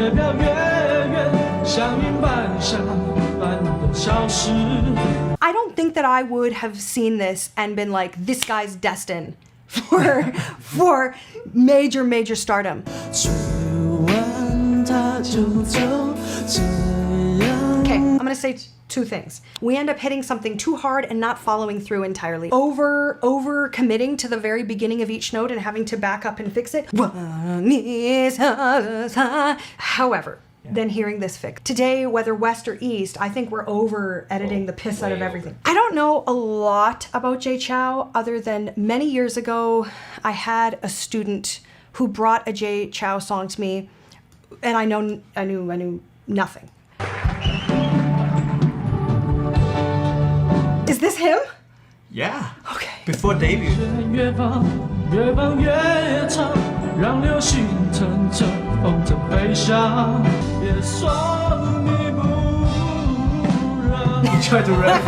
越飘越远，像云般闪般的消失。 I don't think that I would have seen this and been like, this guy's destined for major stardom. Okay, I'm gonna say two things. We end up hitting something too hard and not following through entirely. Over committing to the very beginning of each note and having to back up and fix it. However, than hearing this fix. Today, whether west or east, I think we're over editing the piss out of everything. I don't know a lot about Jay Chou other than many years ago, I had a student who brought a Jay Chou song to me, and I knew nothing. Is this him? Yeah. Okay. Before debut. 越放越长，让流星乘着风筝飞翔，别说你不让。You tried to rap.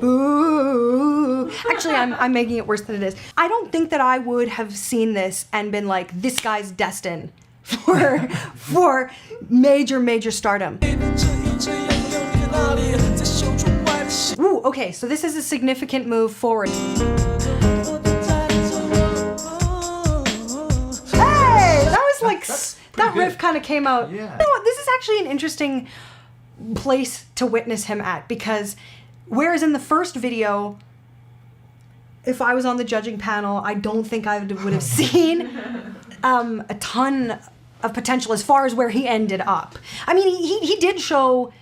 Ooh. Actually, I'm making it worse than it is. I don't think that I would have seen this and been like, this guy's destined for major stardom. Ooh, okay, so this is a significant move forward. Hey, that was like, that riff kind of came out. Yeah. You know what, this is actually an interesting place to witness him at, because whereas in the first video, if I was on the judging panel, I don't think I would have seen a ton of potential as far as where he ended up. I mean, he did show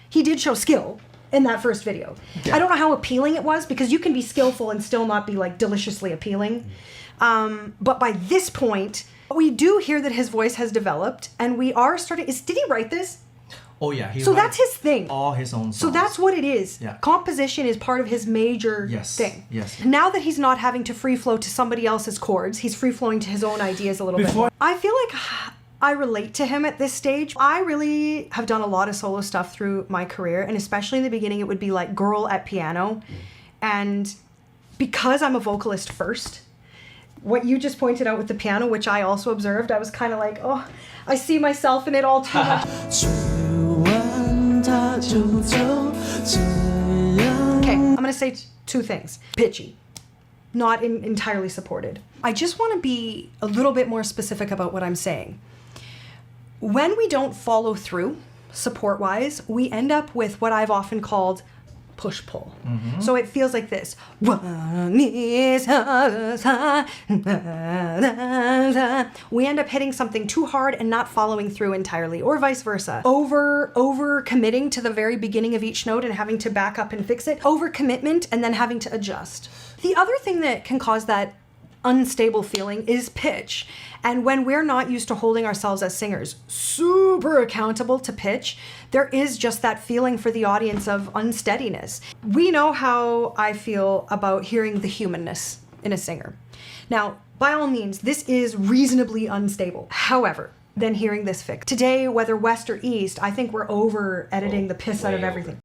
skill in that first video. Yeah. I don't know how appealing it was, because you can be skillful and still not be like deliciously appealing. But by this point, we do hear that his voice has developed, and we are starting. Did he write this? Oh yeah. So that's his thing. All his own songs. So that's what it is. Yeah. Composition is part of his major thing. Yes. Now that he's not having to free flow to somebody else's chords, he's free flowing to his own ideas a little bit. I feel like I relate to him at this stage. I really have done a lot of solo stuff through my career, and especially in the beginning, it would be like girl at piano. And because I'm a vocalist first, what you just pointed out with the piano, which I also observed, I was kind of like, oh, I see myself in it all too much. Okay, I'm gonna say two things. Pitchy. Not entirely supported. I just want to be a little bit more specific about what I'm saying. When we don't follow through, support-wise, we end up with what I've often called push-pull. Mm-hmm. So it feels like this. We end up hitting something too hard and not following through entirely, or vice versa. Over committing to the very beginning of each note and having to back up and fix it. Over commitment and then having to adjust. The other thing that can cause that unstable feeling is pitch. And when we're not used to holding ourselves as singers super accountable to pitch, there is just that feeling for the audience of unsteadiness. We know how I feel about hearing the humanness in a singer. Now, by all means, this is reasonably unstable. However, than hearing this fix. Today, whether west or east, I think we're over editing the piss out of everything.